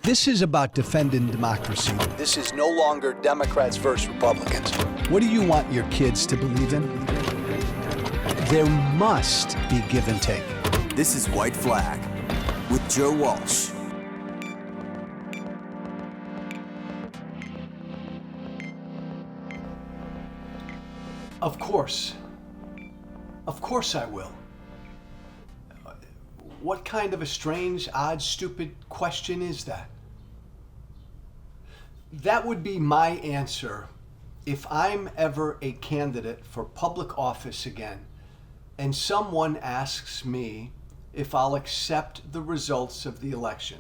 This is about defending democracy. This is no longer Democrats versus Republicans. What do you want your kids to believe in? There must be give and take. This is White Flag with Joe Walsh. Of course I will. What kind of a strange, odd, stupid question is that? That would be my answer if I'm ever a candidate for public office again and someone asks me if I'll accept the results of the election.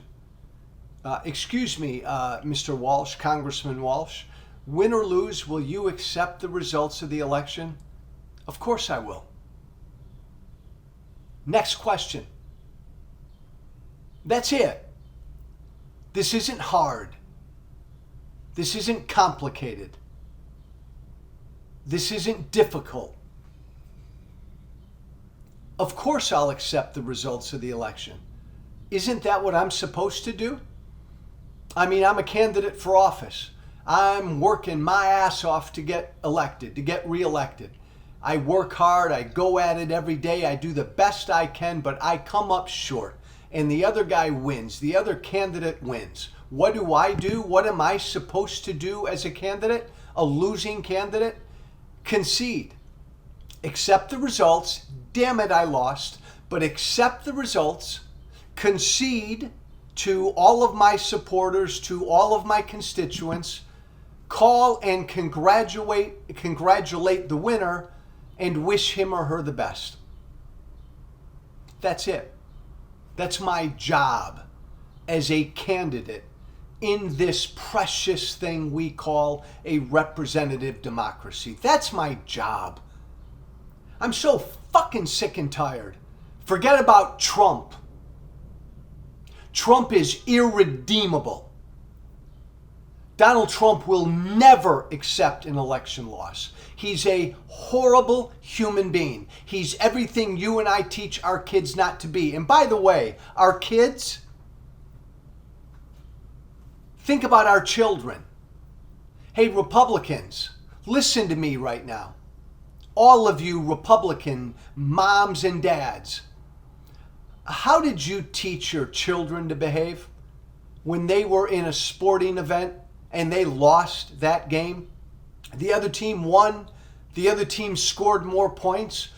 Excuse me, Mr. Walsh, Congressman Walsh, win or lose, will you accept the results of the election? Of course I will. Next question. That's it. This isn't hard. This isn't complicated. This isn't difficult. Of course I'll accept the results of the election. Isn't that what I'm supposed to do? I mean, I'm a candidate for office. I'm working my ass off to get elected, to get reelected. I work hard, I go at it every day, I do the best I can, but I come up short. And the other guy wins, the other candidate wins. What do? What am I supposed to do as a candidate? A losing candidate? Concede. Accept the results. Damn it, I lost. But accept the results. Concede to all of my supporters, to all of my constituents. Call and congratulate the winner and wish him or her the best. That's it. That's my job as a candidate in this precious thing we call a representative democracy. That's my job. I'm so fucking sick and tired. Forget about Trump. Trump is irredeemable. Donald Trump will never accept an election loss. He's a horrible human being. He's everything you and I teach our kids not to be. And by the way, our kids, think about our children. Hey, Republicans, listen to me right now. All of you Republican moms and dads, how did you teach your children to behave when they were in a sporting event and they lost that game? The other team won. The other team scored more points.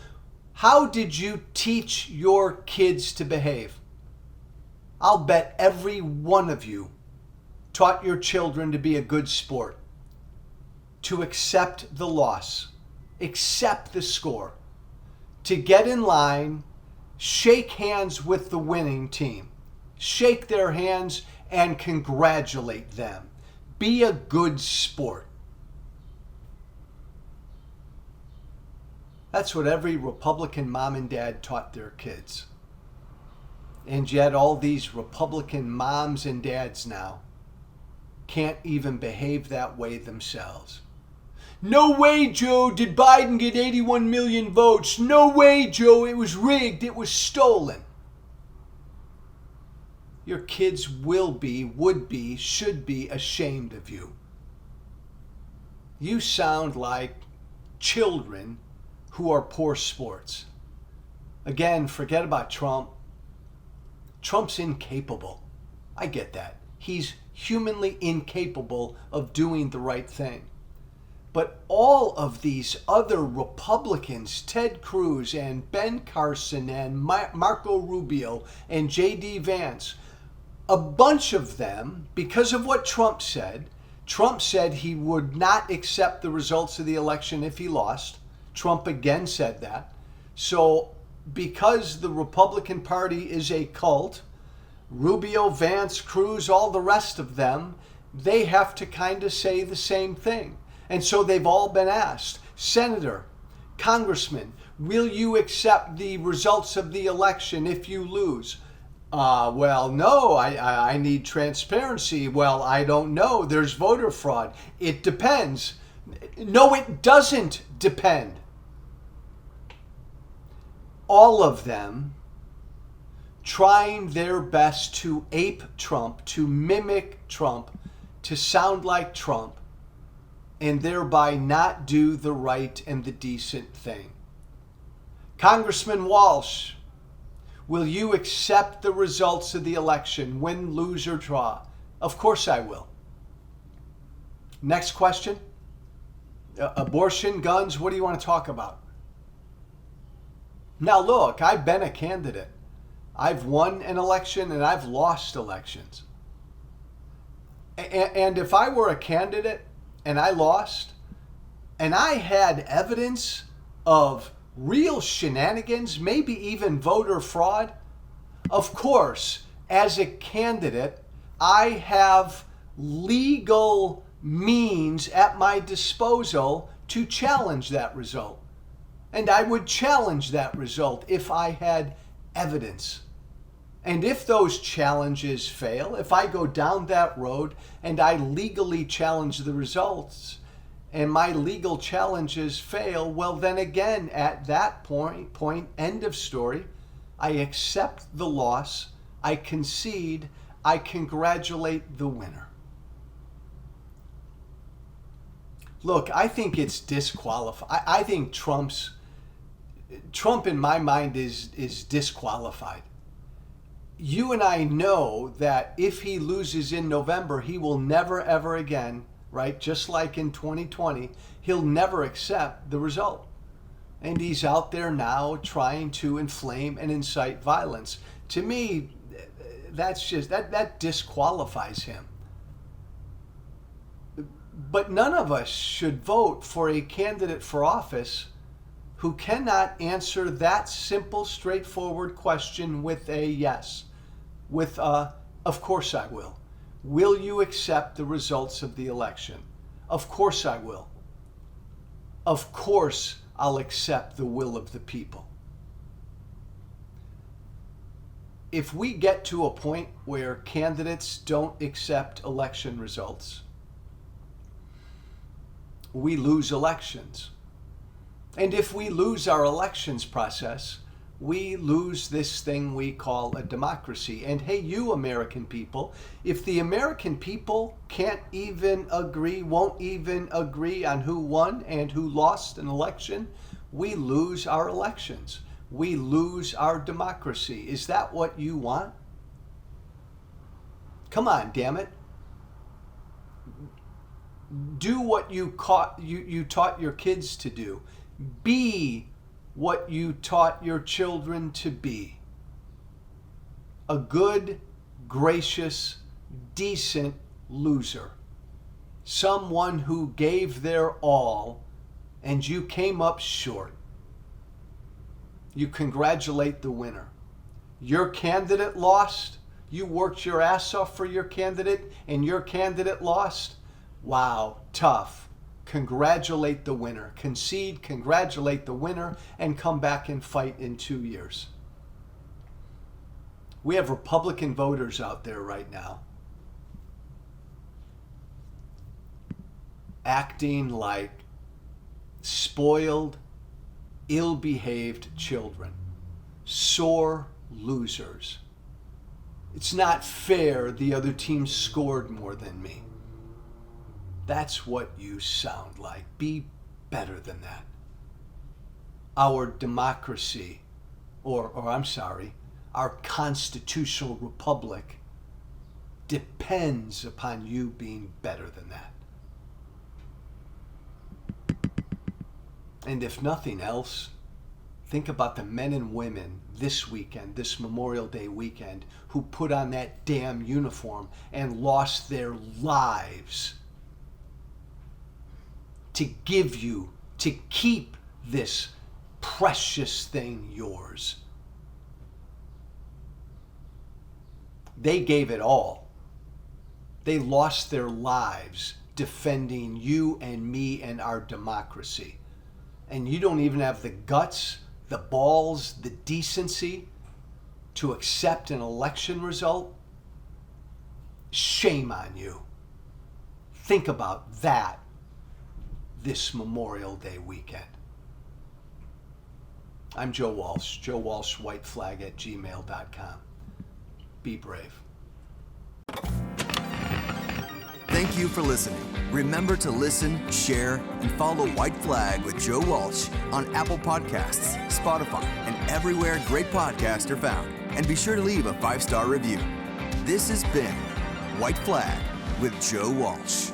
How did you teach your kids to behave? I'll bet every one of you taught your children to be a good sport, to accept the loss, accept the score, to get in line, shake hands with the winning team, shake their hands and congratulate them. Be a good sport. That's what every Republican mom and dad taught their kids. And yet all these Republican moms and dads now can't even behave that way themselves. No way, Joe, did Biden get 81 million votes? No way, Joe, it was rigged, it was stolen. Your kids will be, would be, should be ashamed of you. You sound like children who are poor sports. Again, forget about Trump. Trump's incapable. I get that. He's humanly incapable of doing the right thing. But all of these other Republicans, Ted Cruz and Ben Carson and Marco Rubio and J.D. Vance, a bunch of them, because of what Trump said he would not accept the results of the election if he lost. Trump again said that. So because the Republican Party is a cult, Rubio, Vance, Cruz, all the rest of them, they have to kind of say the same thing. And so they've all been asked, Senator, Congressman, will you accept the results of the election if you lose? Well, no, I need transparency. Well, I don't know. There's voter fraud. It depends. No, it doesn't depend. All of them trying their best to ape Trump, to mimic Trump, to sound like Trump, and thereby not do the right and the decent thing. Congressman Walsh, will you accept the results of the election, win, lose, or draw? Of course I will. Next question. Abortion, guns, what do you want to talk about? Now look, I've been a candidate. I've won an election and I've lost elections. And if I were a candidate and I lost, and I had evidence of real shenanigans, maybe even voter fraud, of course, as a candidate, I have legal means at my disposal to challenge that result. And I would challenge that result if I had evidence. And if those challenges fail, if I go down that road and I legally challenge the results and my legal challenges fail, well, then again, at that point, end of story, I accept the loss, I concede, I congratulate the winner. Look, I think it's disqualified. I think Trump in my mind is disqualified. You and I know that if he loses in November, he will never ever again, right? Just like in 2020, he'll never accept the result. And he's out there now trying to inflame and incite violence. To me, that's just, that disqualifies him. But none of us should vote for a candidate for office who cannot answer that simple, straightforward question with a yes, with a, of course I will. Will you accept the results of the election? Of course I will. Of course I'll accept the will of the people. If we get to a point where candidates don't accept election results, we lose elections. And if we lose our elections process, we lose this thing we call a democracy. And hey, you American people, if the American people can't even agree, won't even agree on who won and who lost an election, we lose our elections. We lose our democracy. Is that what you want? Come on, damn it. Do what you taught your kids to do. Be what you taught your children to be. A good, gracious, decent loser. Someone who gave their all and you came up short. You congratulate the winner. Your candidate lost. You worked your ass off for your candidate and your candidate lost. Wow, tough. Congratulate the winner. Concede, congratulate the winner, and come back and fight in 2 years. We have Republican voters out there right now acting like spoiled, ill-behaved children, sore losers. It's not fair the other team scored more than me. That's what you sound like. Be better than that. Our democracy, or I'm sorry, our constitutional republic depends upon you being better than that. And if nothing else, think about the men and women this weekend, this Memorial Day weekend, who put on that damn uniform and lost their lives to give you, to keep this precious thing yours. They gave it all. They lost their lives defending you and me and our democracy. And you don't even have the guts, the balls, the decency to accept an election result? Shame on you. Think about that this Memorial Day weekend. I'm Joe Walsh, joewalshwhiteflag@gmail.com. be brave. Thank you for listening. Remember to listen, share, and follow White Flag with Joe Walsh on Apple Podcasts, Spotify, and everywhere great podcasts are found. And be sure to leave a 5-star review. This has been White Flag with Joe Walsh.